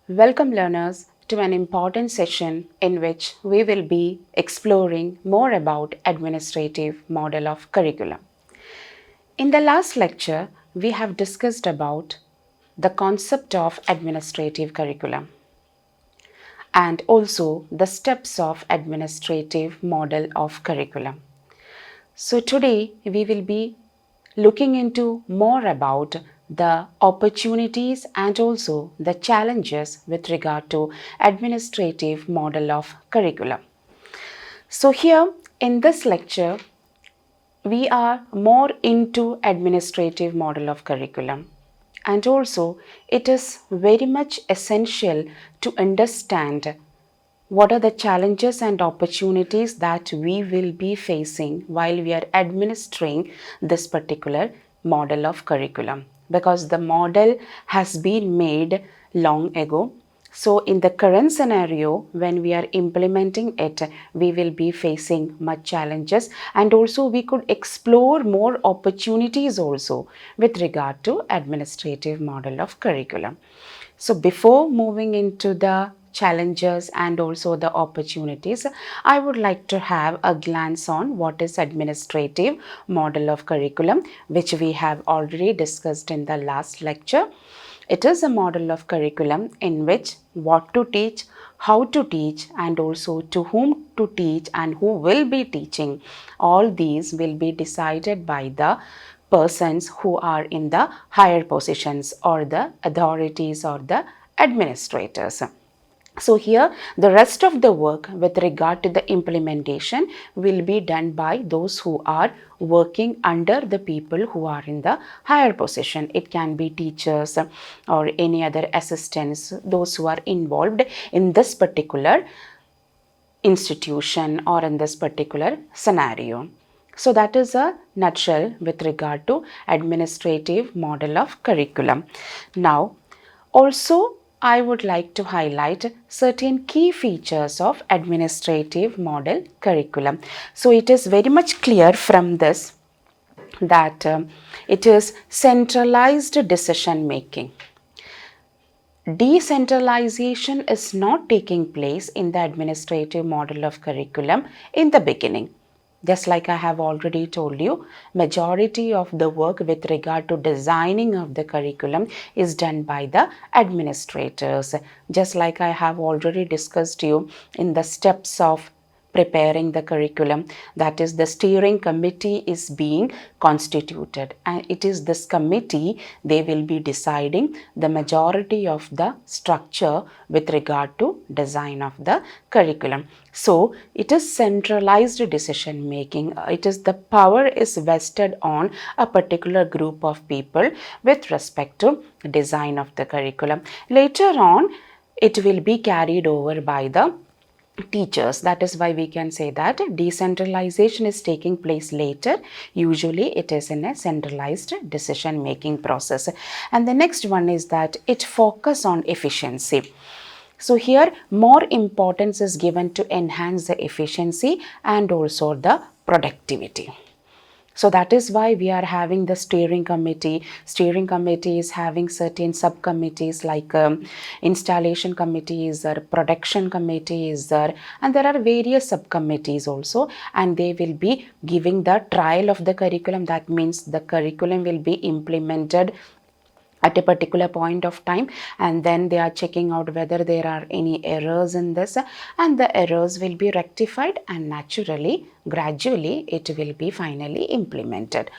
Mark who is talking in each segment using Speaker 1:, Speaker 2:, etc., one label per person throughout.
Speaker 1: Welcome learners to an important session in which we will be exploring more about administrative model of curriculum. In the last lecture, we have discussed about the concept of administrative curriculum and also the steps of administrative model of curriculum. So today we will be looking into more about the opportunities and also the challenges with regard to administrative model of curriculum. So here in this lecture, we are more into administrative model of curriculum, and also it is very much essential to understand what are the challenges and opportunities that we will be facing while we are administering this particular model of curriculum, because the model has been made long ago. So in the current scenario, when we are implementing it, we will be facing much challenges, and also we could explore more opportunities also with regard to administrative model of curriculum. So before moving into the challenges and also the opportunities, I would like to have a glance on what is administrative model of curriculum, which we have already discussed in the last lecture. It is a model of curriculum in which what to teach, how to teach, and also to whom to teach and who will be teaching. All these will be decided by the persons who are in the higher positions or the authorities or the administrators. So here the rest of the work with regard to the implementation will be done by those who are working under the people who are in the higher position. It can be teachers or any other assistants, those who are involved in this particular institution or in this particular scenario. So that is a nutshell with regard to administrative model of curriculum. Now, also I would like to highlight certain key features of administrative model curriculum. So it is very much clear from this that it is centralized decision making. Decentralization is not taking place in the administrative model of curriculum in the beginning. Just like I have already told you, majority of the work with regard to designing of the curriculum is done by the administrators. Just like I have already discussed you in the steps of preparing the curriculum, that is the steering committee is being constituted, and it is this committee, they will be deciding the majority of the structure with regard to design of the curriculum. So it is centralized decision making. It is the power is vested on a particular group of people with respect to design of the curriculum. Later on, it will be carried over by the teachers. That is why we can say that decentralization is taking place later. Usually it is in a centralized decision making process. And the next one is that it focus on efficiency. So here more importance is given to enhance the efficiency and also the productivity. So that is why we are having the steering committee. Steering committee is having certain subcommittees like installation committees or production committees there, and there are various subcommittees also, and they will be giving the trial of the curriculum. That means the curriculum will be implemented at a particular point of time, and then they are checking out whether there are any errors in this, and the errors will be rectified, and naturally gradually it will be finally implemented.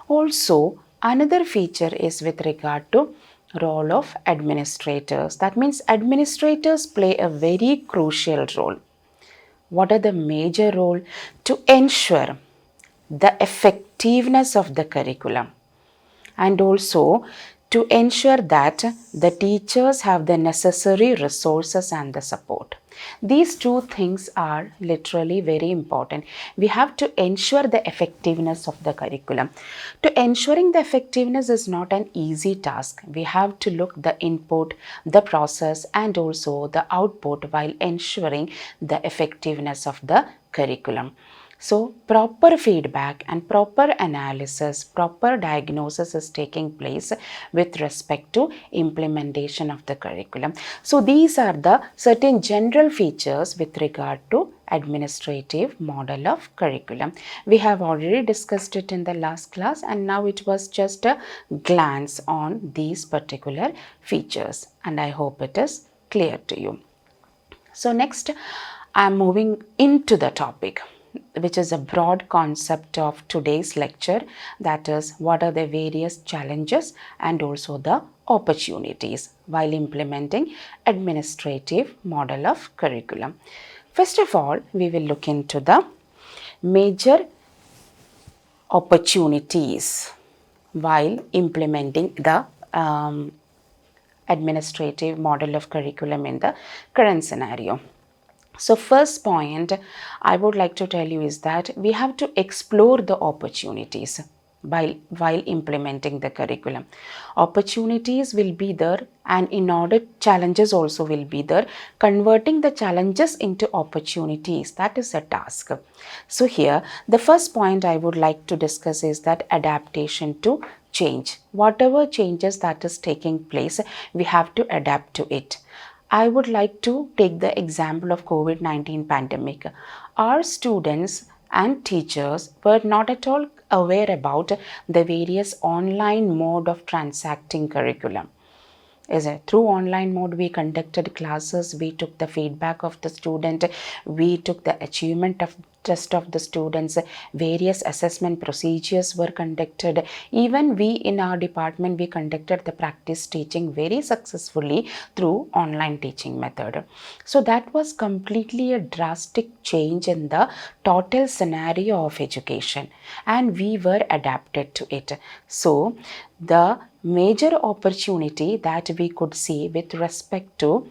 Speaker 1: Also, another feature is with regard to role of administrators. That means administrators play a very crucial role. What are the major role? To ensure the effectiveness of the curriculum, and also to ensure that the teachers have the necessary resources and the support. These two things are literally very important. We have to ensure the effectiveness of the curriculum. To ensuring the effectiveness is not an easy task. We have to look the input, the process, and also the output while ensuring the effectiveness of the curriculum. So proper feedback and proper analysis, proper diagnosis is taking place with respect to implementation of the curriculum. So these are the certain general features with regard to administrative model of curriculum. We have already discussed it in the last class, and now it was just a glance on these particular features, and I hope it is clear to you. So next I am moving into the topic, which is a broad concept of today's lecture, that is what are the various challenges and also the opportunities while implementing administrative model of curriculum. First of all, we will look into the major opportunities while implementing the administrative model of curriculum in the current scenario. So first point I would like to tell you is that we have to explore the opportunities while implementing the curriculum. Opportunities will be there, and in order challenges also will be there. Converting the challenges into opportunities, that is a task. So here the first point I would like to discuss is that adaptation to change. Whatever changes that is taking place, we have to adapt to it. I would like to take the example of COVID-19 pandemic. Our students and teachers were not at all aware about the various online mode of transacting curriculum. Is it through online mode we conducted classes, we took the feedback of the student, we took the achievement of test of the students, various assessment procedures were conducted. Even we in our department, we conducted the practice teaching very successfully through online teaching method. So that was completely a drastic change in the total scenario of education, and we were adapted to it. So the major opportunity that we could see with respect to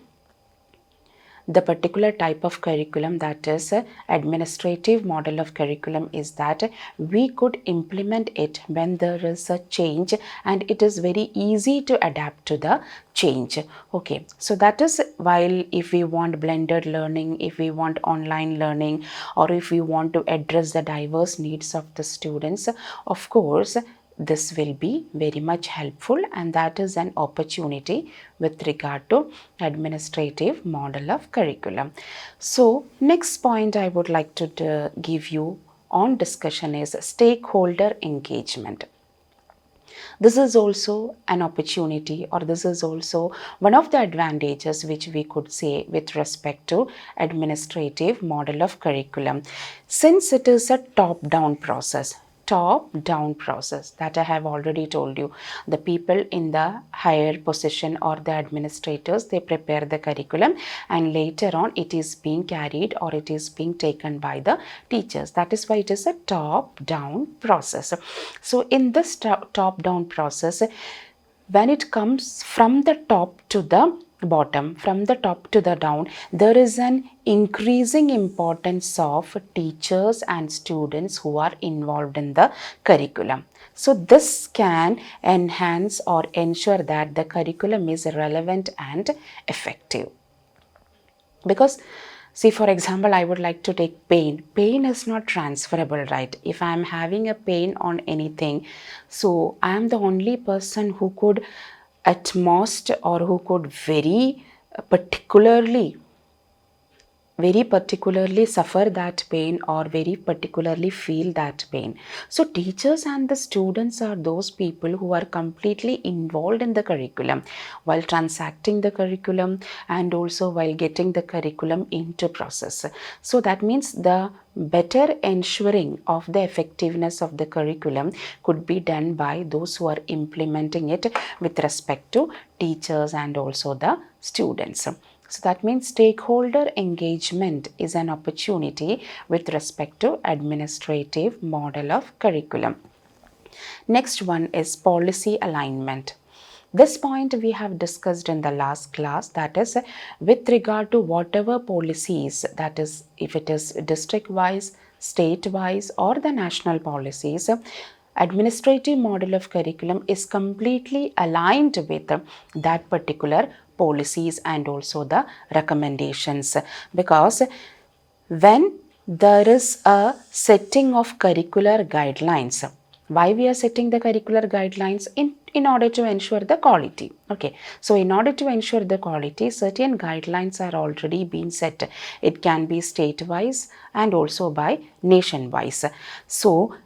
Speaker 1: the particular type of curriculum, that is administrative model of curriculum, is that we could implement it when there is a change and it is very easy to adapt to the change. Okay, so that is while if we want blended learning, if we want online learning, or if we want to address the diverse needs of the students, of course this will be very much helpful, and that is an opportunity with regard to administrative model of curriculum. So next point I would like to give you on discussion is stakeholder engagement. This is also an opportunity, or this is also one of the advantages which we could say with respect to administrative model of curriculum. Since it is a top-down process that I have already told you, the people in the higher position or the administrators, they prepare the curriculum, and later on it is being carried or it is being taken by the teachers. That is why it is a top-down process. So in this top-down process, when it comes from the top to the bottom, from the top to the down, there is an increasing importance of teachers and students who are involved in the curriculum. So this can enhance or ensure that the curriculum is relevant and effective. Because see, for example, I would like to take pain. Pain is not transferable, right? If I am having a pain on anything, so I am the only person who could at most, or who could very particularly suffer that pain or very particularly feel that pain. So teachers and the students are those people who are completely involved in the curriculum while transacting the curriculum and also while getting the curriculum into process. So that means the better ensuring of the effectiveness of the curriculum could be done by those who are implementing it with respect to teachers and also the students. So that means stakeholder engagement is an opportunity with respect to administrative model of curriculum. Next one is policy alignment. This point we have discussed in the last class, that is with regard to whatever policies, that is if it is district wise, state wise or the national policies, administrative model of curriculum is completely aligned with that particular policies and also the recommendations. Because when there is a setting of curricular guidelines. Why we are setting the curricular guidelines? In order to ensure the quality. Okay, so in order to ensure the quality, certain guidelines are already being set. It can be state-wise and also by nation-wise. So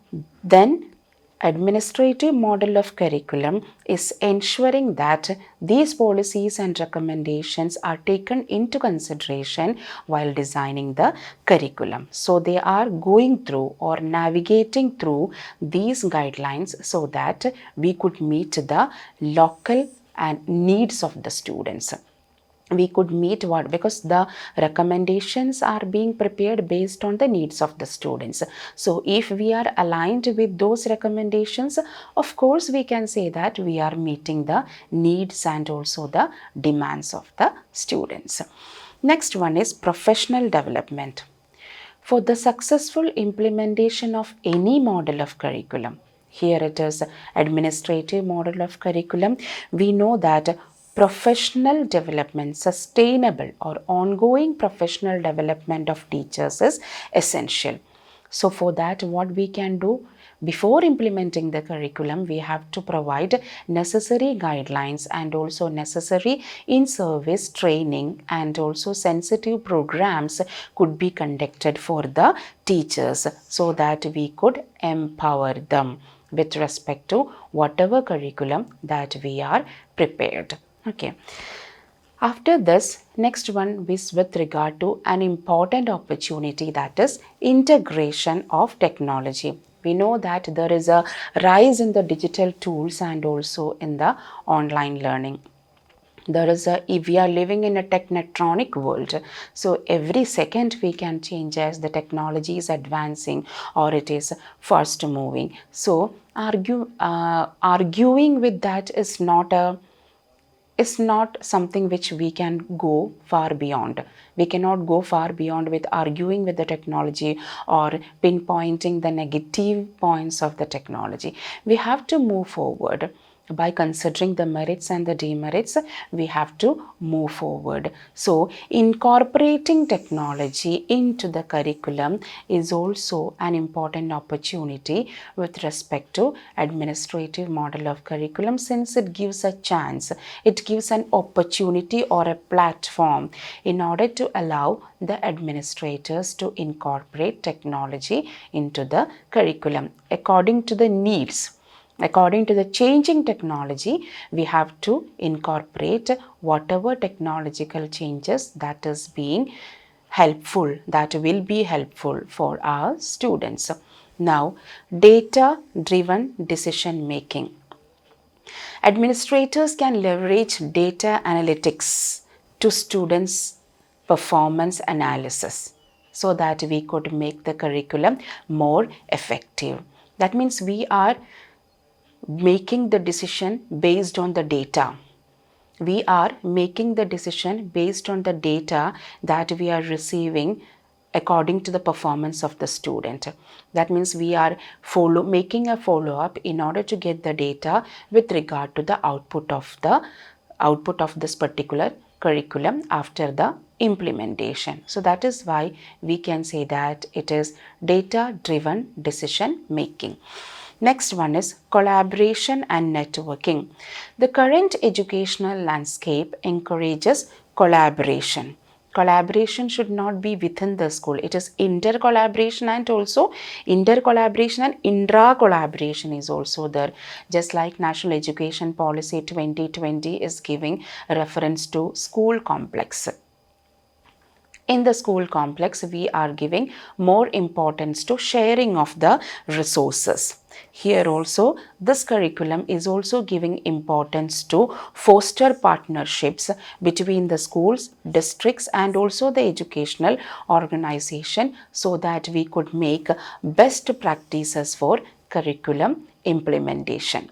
Speaker 1: then administrative model of curriculum is ensuring that these policies and recommendations are taken into consideration while designing the curriculum. So they are going through or navigating through these guidelines so that we could meet the local and needs of the students. We could meet what, because the recommendations are being prepared based on the needs of the students. So if we are aligned with those recommendations, of course we can say that we are meeting the needs and also the demands of the students. Next one is professional development. For the successful implementation of any model of curriculum, here it is administrative model of curriculum, we know that professional development, sustainable or ongoing professional development of teachers is essential. So for that, what we can do? Before implementing the curriculum, we have to provide necessary guidelines and also necessary in-service training, and also sensitive programs could be conducted for the teachers so that we could empower them with respect to whatever curriculum that we are prepared. Okay. After this, next one is with regard to an important opportunity, that is integration of technology. We know that there is a rise in the digital tools and also in the online learning. We are living in a technetronic world, so every second we can change as the technology is advancing or it is fast moving. So arguing with that is not something which we can go far beyond. We cannot go far beyond with arguing with the technology or pinpointing the negative points of the technology. We have to move forward. By considering the merits and the demerits, we have to move forward. So incorporating technology into the curriculum is also an important opportunity with respect to administrative model of curriculum, since it gives a chance, it gives an opportunity or a platform in order to allow the administrators to incorporate technology into the curriculum according to the needs. According to the changing technology, we have to incorporate whatever technological changes that is being helpful, that will be helpful for our students. Now, data-driven decision making. Administrators can leverage data analytics to students' performance analysis so that we could make the curriculum more effective. That means we are making the decision based on the data. We are making the decision based on the data that we are receiving according to the performance of the student. That means we are making a follow-up in order to get the data with regard to the output of this particular curriculum after the implementation. So that is why we can say that it is data-driven decision making. Next one is collaboration and networking. The current educational landscape encourages collaboration. Collaboration should not be within the school. It is inter-collaboration and also inter-collaboration and intra-collaboration is also there. Just like National Education Policy 2020 is giving reference to school complex. In the school complex, we are giving more importance to sharing of the resources. Here also, this curriculum is also giving importance to foster partnerships between the schools, districts and also the educational organization so that we could make best practices for curriculum implementation.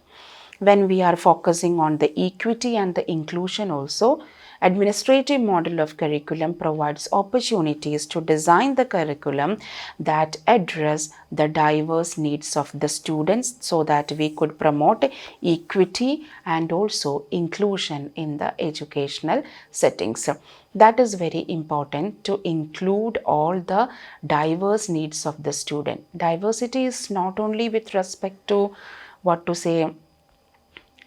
Speaker 1: When we are focusing on the equity and the inclusion also, Administrative model of curriculum provides opportunities to design the curriculum that address the diverse needs of the students so that we could promote equity and also inclusion in the educational settings. That is very important, to include all the diverse needs of the student. Diversity is not only with respect to what to say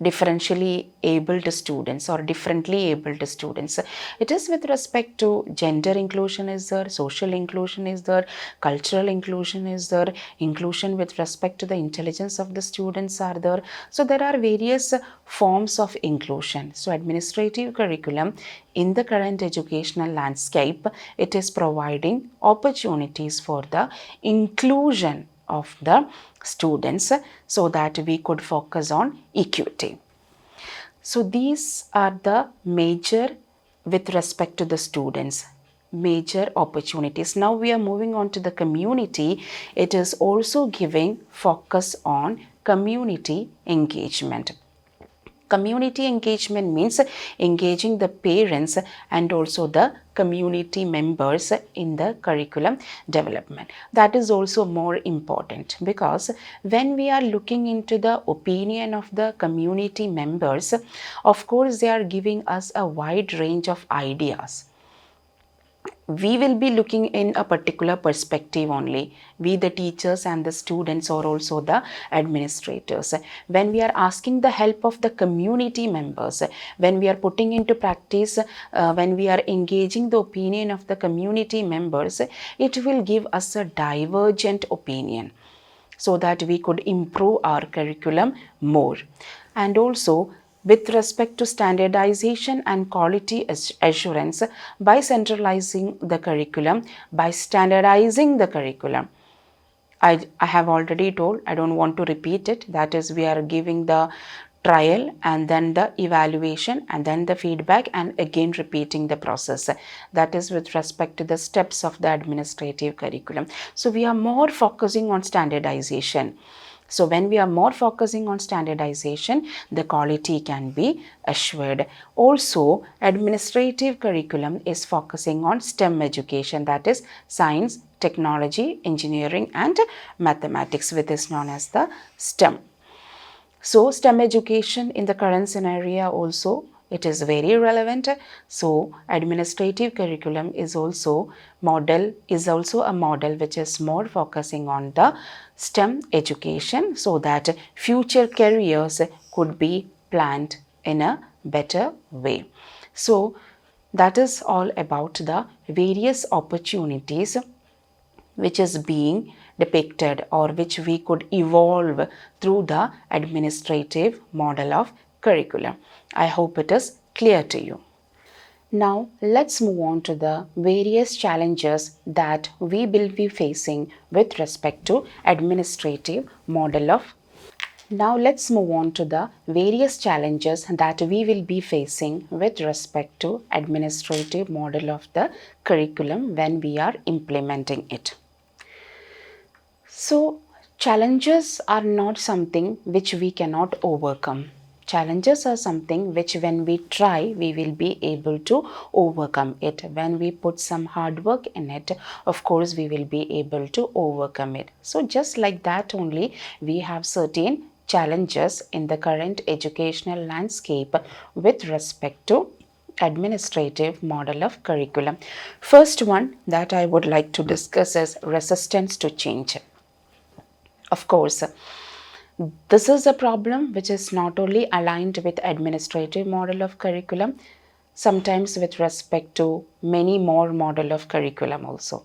Speaker 1: differentially abled students or differently abled students. It is with respect to gender inclusion is there, social inclusion is there, cultural inclusion is there, inclusion with respect to the intelligence of the students are there. So there are various forms of inclusion. So administrative curriculum in the current educational landscape, it is providing opportunities for the inclusion of the students so that we could focus on equity. So these are the major, with respect to the students, major opportunities. Now we are moving on to the community. It is also giving focus on community engagement. Community engagement means engaging the parents and also the community members in the curriculum development. That is also more important, because when we are looking into the opinion of the community members, of course they are giving us a wide range of ideas. We will be looking in a particular perspective only. We, the teachers and the students, or also the administrators. When we are asking the help of the community members, when we are putting into practice, when we are engaging the opinion of the community members, it will give us a divergent opinion so that we could improve our curriculum more. And also, with respect to standardization and quality assurance, by centralizing the curriculum, by standardizing the curriculum, I have already told, I don't want to repeat it. That is, we are giving the trial and then the evaluation and then the feedback and again repeating the process. That is with respect to the steps of the administrative curriculum. So we are more focusing on standardization. So when we are more focusing on standardization, the quality can be assured. Also, administrative curriculum is focusing on STEM education, that is science, technology, engineering and mathematics, which is known as the STEM. So STEM education in the current scenario also, it is very relevant. So administrative curriculum is also a model which is more focusing on the STEM education so that future careers could be planned in a better way. So that is all about the various opportunities which is being depicted or which we could evolve through the administrative model of curriculum. I hope it is clear to you. Now let's move on to the various challenges that we will be facing with respect to administrative model of. Now let's move on to the various challenges that we will be facing with respect to administrative model of the curriculum when we are implementing it. So challenges are not something which we cannot overcome. Challenges are something which when we try, we will be able to overcome it. When we put some hard work in it, of course, we will be able to overcome it. So just like that only, we have certain challenges in the current educational landscape with respect to administrative model of curriculum. First one that I would like to discuss is resistance to change. Of course, this is a problem which is not only aligned with administrative model of curriculum, sometimes with respect to many more model of curriculum also.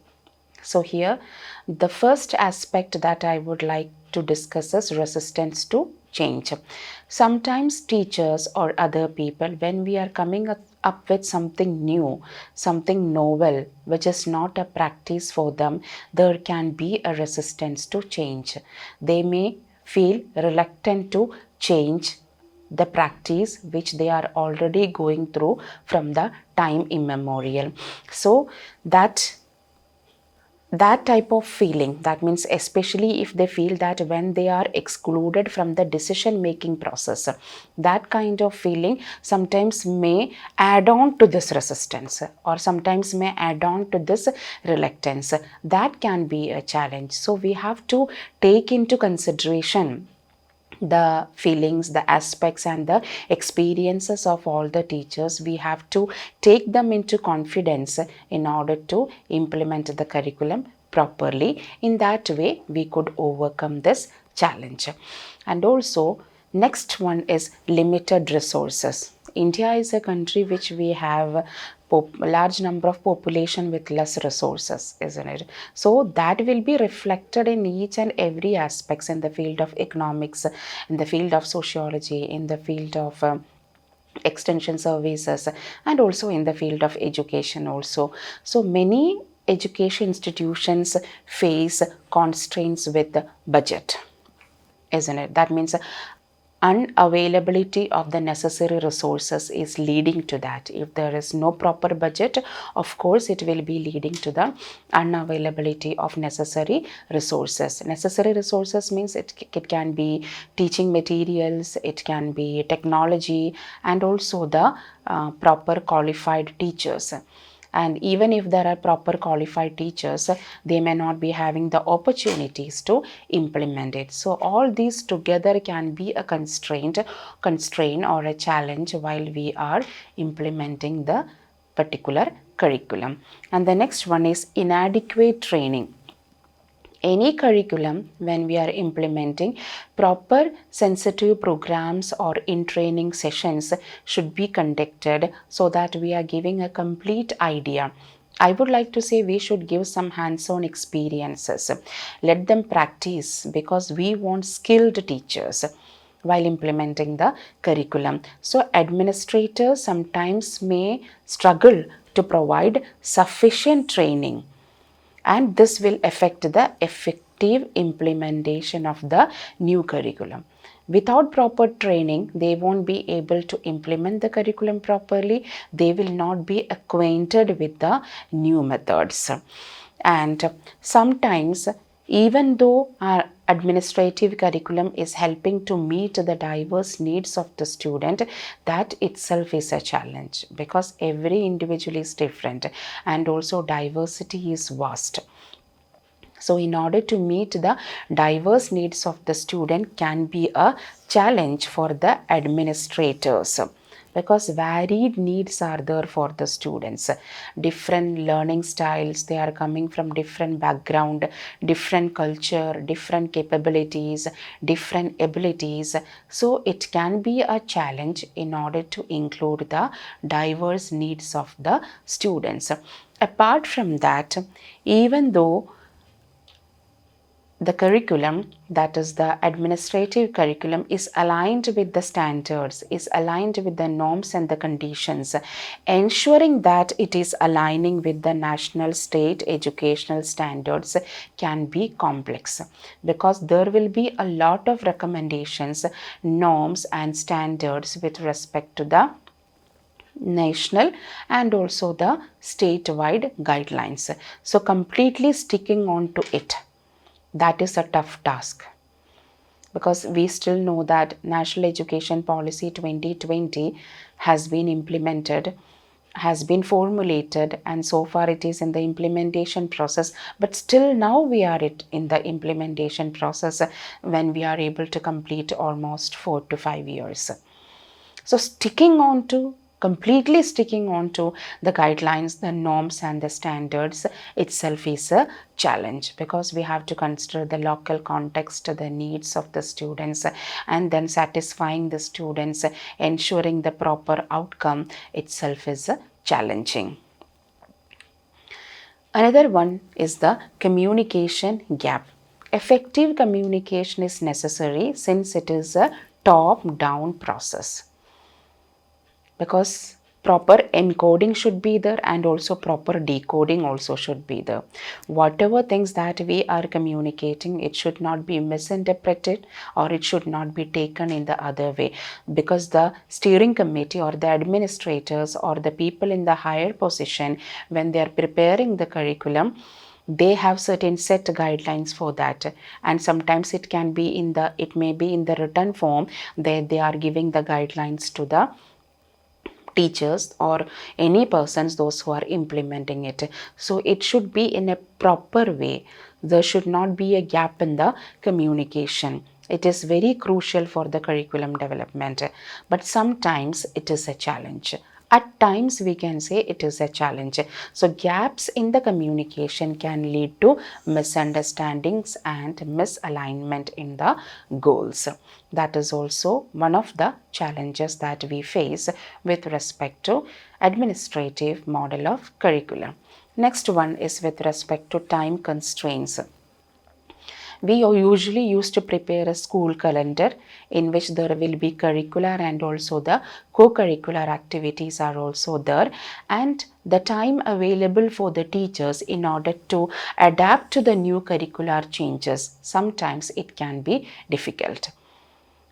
Speaker 1: So here, the first aspect that I would like to discuss is resistance to change. Sometimes teachers or other people, when we are coming up with something new, something novel, which is not a practice for them, there can be a resistance to change. They may feel reluctant to change the practice which they are already going through from the time immemorial. So that that type of feeling, that means especially if they feel that when they are excluded from the decision making process, that kind of feeling sometimes may add on to this resistance, or sometimes may add on to this reluctance. That can be a challenge. So we have to take into consideration the feelings, the aspects, and the experiences of all the teachers. We have to take them into confidence in order to implement the curriculum properly. In that way, we could overcome this challenge. And also, next one is limited resources. India is a country which we have large number of population with less resources, isn't it? So that will be reflected in each and every aspects, in the field of economics, in the field of sociology, in the field of extension services, and also in the field of education also. So many education institutions face constraints with budget, isn't it? That means unavailability of the necessary resources is leading to that. If there is no proper budget, of course it will be leading to the unavailability of necessary resources. Necessary resources means it can be teaching materials, it can be technology, and also the proper qualified teachers. And even if there are proper qualified teachers, they may not be having the opportunities to implement it. So all these together can be a constraint or a challenge while we are implementing the particular curriculum. And the next one is inadequate training. Any curriculum, when we are implementing, proper sensitive programs or in training sessions should be conducted, so that we are giving a complete idea. I would like to say we should give some hands-on experiences. Let them practice, because we want skilled teachers while implementing the curriculum. So administrators sometimes may struggle to provide sufficient training, and this will affect the effective implementation of the new curriculum. Without proper training, they won't be able to implement the curriculum properly. They will not be acquainted with the new methods. And sometimes, even though our administrative curriculum is helping to meet the diverse needs of the student, that itself is a challenge, because every individual is different and also diversity is vast. So in order to meet the diverse needs of the student can be a challenge for the administrators, because varied needs are there for the students. Different learning styles, they are coming from different background, different culture, different capabilities, different abilities. So it can be a challenge in order to include the diverse needs of the students. Apart from that, even though the curriculum, that is the administrative curriculum, is aligned with the standards, is aligned with the norms and the conditions, ensuring that it is aligning with the national state educational standards can be complex, because there will be a lot of recommendations, norms and standards with respect to the national and also the statewide guidelines. So completely sticking on to it, that is a tough task, because we still know that National Education Policy 2020 has been implemented, has been formulated, and so far it is in the implementation process. But still now we are in the implementation process, when we are able to complete almost 4 to 5 years. So completely sticking on to the guidelines, the norms and the standards itself is a challenge, because we have to consider the local context, the needs of the students, and then satisfying the students, ensuring the proper outcome itself is challenging. Another one is the communication gap. Effective communication is necessary, since it is a top-down process, because proper encoding should be there and also proper decoding also should be there. Whatever things that we are communicating, it should not be misinterpreted, or it should not be taken in the other way, because the steering committee or the administrators or the people in the higher position, when they are preparing the curriculum, they have certain set guidelines for that, and sometimes it may be in the written form. They are giving the guidelines to the teachers or any persons, those who are implementing it. So it should be in a proper way. There should not be a gap in the communication. It is very crucial for the curriculum development, but sometimes it is a challenge. At times we can say it is a challenge. So gaps in the communication can lead to misunderstandings and misalignment in the goals. That is also one of the challenges that we face with respect to administrative model of curriculum. Next one is with respect to time constraints. We usually used to prepare a school calendar in which there will be curricular and also the co-curricular activities are also there, and the time available for the teachers in order to adapt to the new curricular changes, sometimes it can be difficult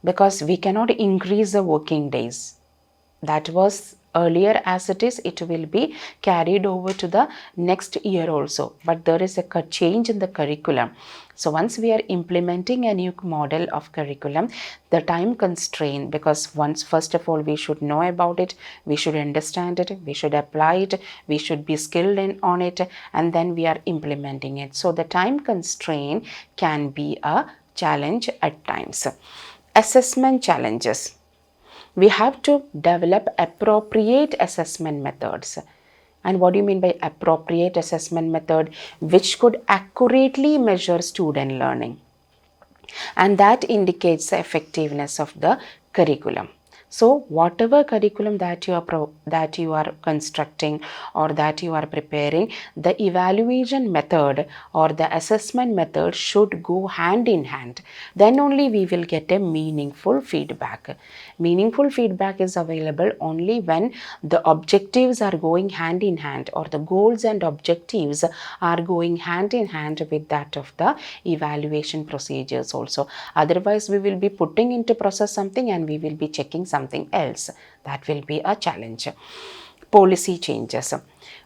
Speaker 1: because we cannot increase the working days. That was earlier as it is, it will be carried over to the next year also, but there is a change in the curriculum. So once we are implementing a new model of curriculum, the time constraint, because first of all we should know about it, we should understand it, we should apply it, we should be skilled on it, and then we are implementing it. So the time constraint can be a challenge at times. Assessment challenges. We have to develop appropriate assessment methods. And what do you mean by appropriate assessment method? Which could accurately measure student learning. And that indicates the effectiveness of the curriculum. So whatever curriculum that you are constructing or that you are preparing, the evaluation method or the assessment method should go hand in hand. Then only we will get a meaningful feedback. Meaningful feedback is available only when the objectives are going hand in hand, or the goals and objectives are going hand in hand with that of the evaluation procedures also. Otherwise we will be putting into process something and we will be checking something else. That will be a challenge. Policy changes.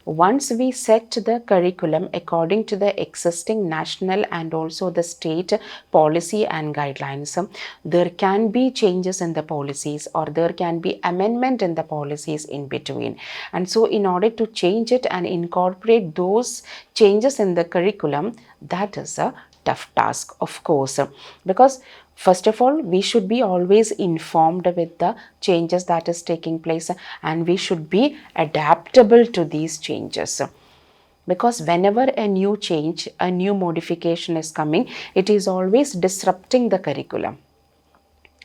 Speaker 1: Once we set the curriculum according to the existing national and also the state policy and guidelines, there can be changes in the policies or there can be amendment in the policies in between. And so in order to change it and incorporate those changes in the curriculum, that is a tough task, of course, because first of all, we should be always informed with the changes that is taking place, and we should be adaptable to these changes. Because whenever a new change, a new modification is coming, it is always disrupting the curriculum,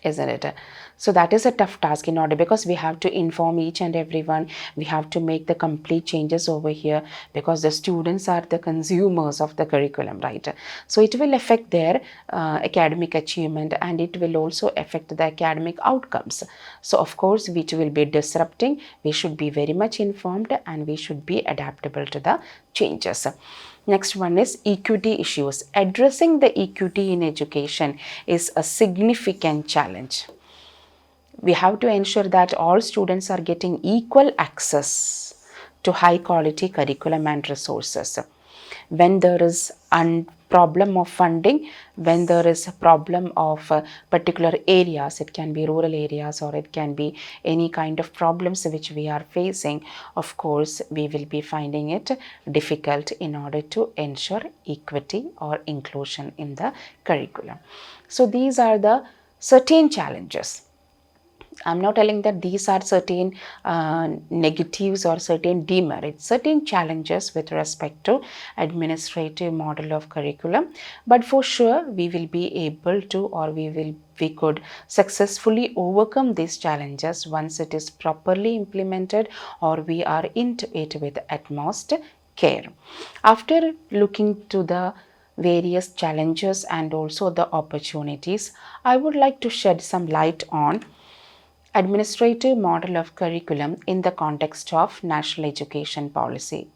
Speaker 1: isn't it? So that is a tough task in order, because we have to inform each and everyone, we have to make the complete changes over here, because the students are the consumers of the curriculum, right? So it will affect their academic achievement, and it will also affect the academic outcomes. So of course it will be disrupting. We should be very much informed and we should be adaptable to the changes. Next one is equity issues. Addressing the equity in education is a significant challenge. We have to ensure that all students are getting equal access to high quality curriculum and resources. When there is a problem of funding, when there is a problem of particular areas, it can be rural areas or it can be any kind of problems which we are facing, of course we will be finding it difficult in order to ensure equity or inclusion in the curriculum. So these are the certain challenges. I'm not telling that these are certain negatives or certain demerits, certain challenges with respect to administrative model of curriculum, but for sure we will be able to, or we could successfully overcome these challenges once it is properly implemented or we are into it with utmost care. After looking to the various challenges and also the opportunities, I would like to shed some light on administrative model of curriculum in the context of National Education Policy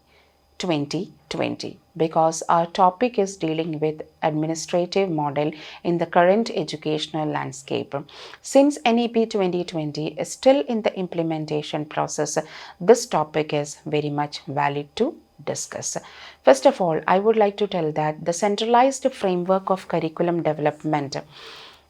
Speaker 1: 2020, because our topic is dealing with administrative model in the current educational landscape. Since NEP 2020 is still in the implementation process, this topic is very much valid to discuss. First of all, I would like to tell that the centralized framework of curriculum development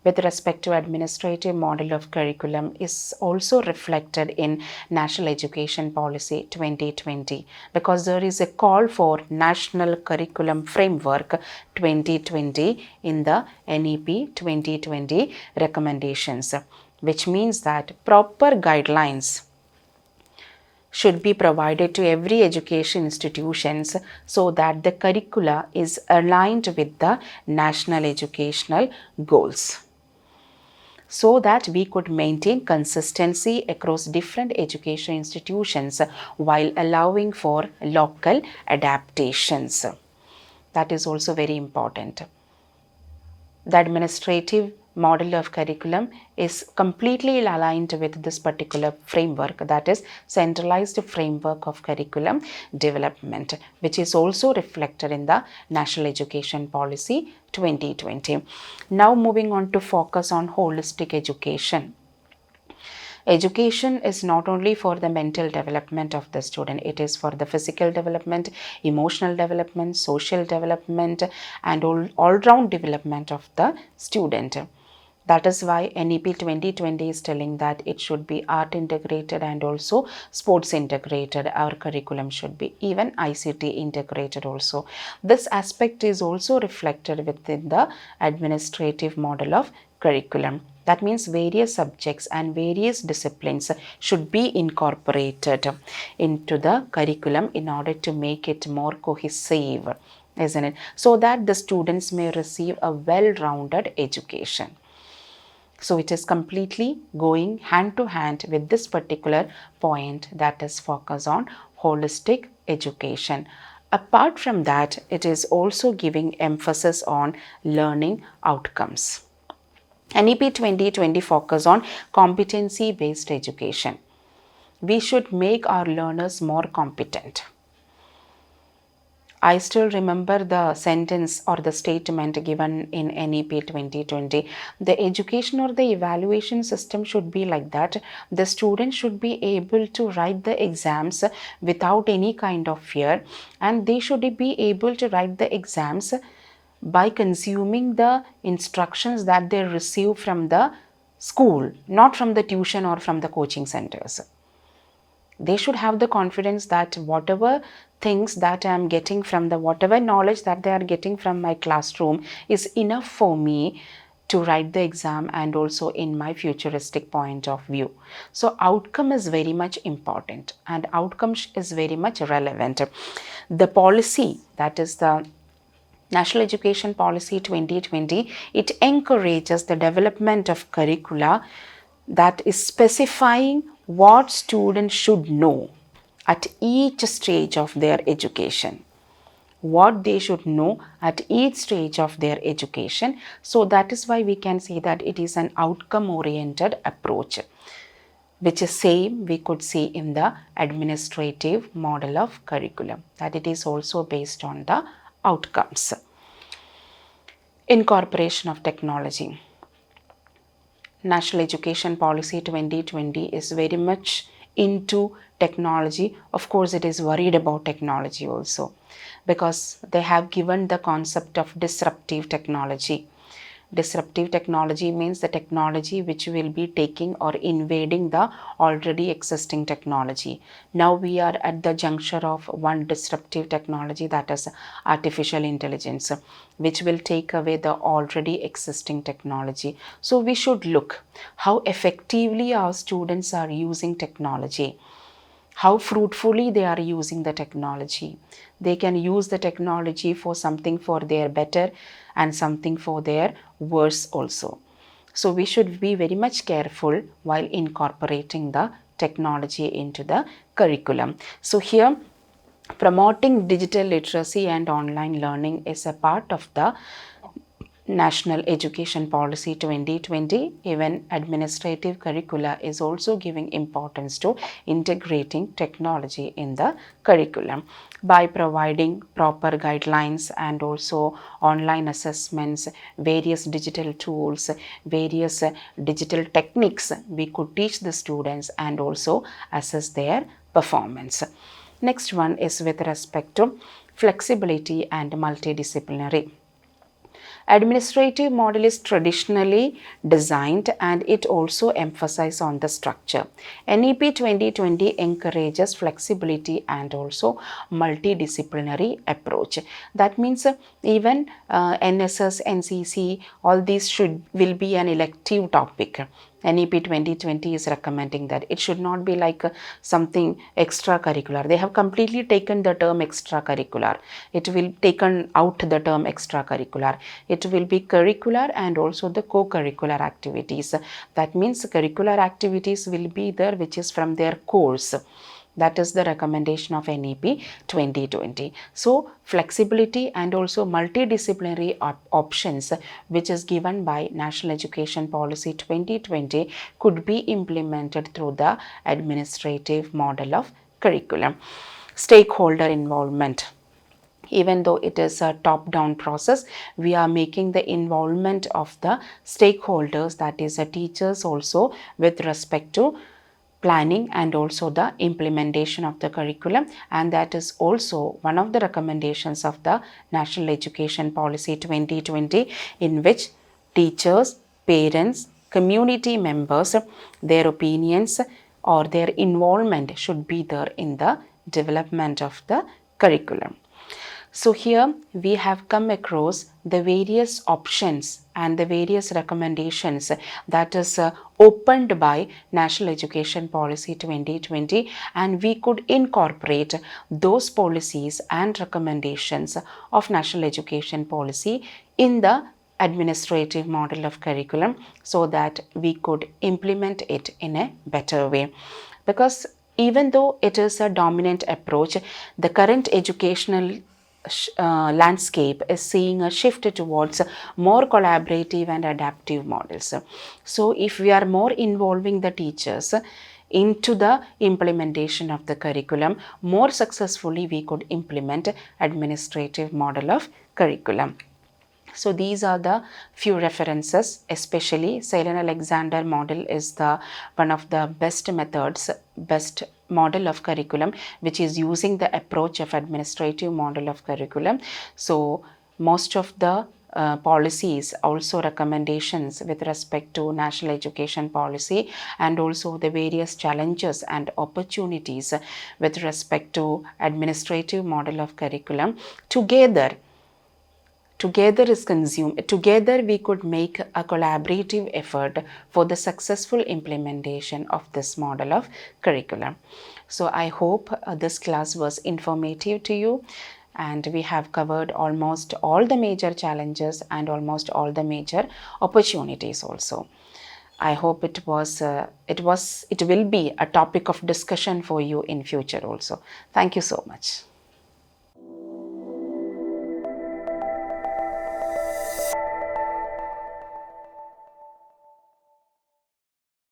Speaker 1: with respect to administrative model of curriculum is also reflected in National Education Policy 2020, because there is a call for National Curriculum Framework 2020 in the NEP 2020 recommendations, which means that proper guidelines should be provided to every education institutions so that the curricula is aligned with the national educational goals, so that we could maintain consistency across different education institutions while allowing for local adaptations. That is also very important. The administrative model of curriculum is completely aligned with this particular framework, that is centralized framework of curriculum development, which is also reflected in the National Education Policy 2020. Now moving on to focus on holistic education. Education is not only for the mental development of the student, it is for the physical development, emotional development, social development, and all-round development of the student. That is why NEP 2020 is telling that it should be art integrated and also sports integrated. Our curriculum should be even ICT integrated also. This aspect is also reflected within the administrative model of curriculum. That means various subjects and various disciplines should be incorporated into the curriculum in order to make it more cohesive, isn't it? So that the students may receive a well-rounded education. So it is completely going hand to hand with this particular point, that is focus on holistic education. Apart from that, it is also giving emphasis on learning outcomes. NEP 2020 focus on competency based education. We should make our learners more competent. I still remember the sentence or the statement given in NEP 2020. The education or the evaluation system should be like that. The students should be able to write the exams without any kind of fear, and they should be able to write the exams by consuming the instructions that they receive from the school, not from the tuition or from the coaching centers. They should have the confidence that whatever things that I am getting from whatever knowledge that they are getting from my classroom is enough for me to write the exam and also in my futuristic point of view. So outcome is very much important and outcome is very much relevant. The policy, that is the National Education Policy 2020, it encourages the development of curricula that is specifying what students should know at each stage of their education. What they should know at each stage of their education. So that is why we can say that it is an outcome oriented approach, which is same we could see in the administrative model of curriculum, that it is also based on the outcomes. Incorporation of technology. National Education Policy 2020 is very much into technology. Of course, it is worried about technology also, because they have given the concept of disruptive technology. Disruptive technology means the technology which will be taking or invading the already existing technology. Now we are at the juncture of one disruptive technology, that is artificial intelligence, which will take away the already existing technology. So we should look how effectively our students are using technology, how fruitfully they are using the technology. They can use the technology for something for their better and something for their worse also. So we should be very much careful while incorporating the technology into the curriculum. So here, promoting digital literacy and online learning is a part of the National Education Policy 2020. Even administrative curricula is also giving importance to integrating technology in the curriculum by providing proper guidelines and also online assessments, various digital tools, various digital techniques we could teach the students and also assess their performance. Next one is with respect to flexibility and multidisciplinary. Administrative model is traditionally designed and it also emphasizes on the structure. NEP 2020 encourages flexibility and also multidisciplinary approach. That means even NSS, NCC, all these will be an elective topic. NEP 2020 is recommending that it should not be like something extracurricular. They have completely taken the term extracurricular. It will taken out the term extracurricular. It will be curricular and also the co-curricular activities. That means curricular activities will be there which is from their course. That is the recommendation of NEP 2020. So flexibility and also multidisciplinary options which is given by National Education Policy 2020 could be implemented through the administrative model of curriculum. Stakeholder involvement. Even though it is a top-down process, we are making the involvement of the stakeholders, that is the teachers also, with respect to planning and also the implementation of the curriculum, and that is also one of the recommendations of the National Education Policy 2020, in which teachers, parents, community members, their opinions or their involvement should be there in the development of the curriculum. So here we have come across the various options and the various recommendations that is opened by National Education Policy 2020, and we could incorporate those policies and recommendations of National Education Policy in the administrative model of curriculum so that we could implement it in a better way. Because even though it is a dominant approach, the current educational landscape is seeing a shift towards more collaborative and adaptive models. So if we are more involving the teachers into the implementation of the curriculum, more successfully we could implement administrative model of curriculum. So these are the few references, especially Salen-Alexander model is the one of the best methods, best model of curriculum, which is using the approach of administrative model of curriculum. So most of the policies, also recommendations with respect to national education policy, and also the various challenges and opportunities with respect to administrative model of curriculum, together we could make a collaborative effort for the successful implementation of this model of curriculum. So I hope this class was informative to you, and we have covered almost all the major challenges and almost all the major opportunities also. I hope it will be a topic of discussion for you in future also. Thank you so much.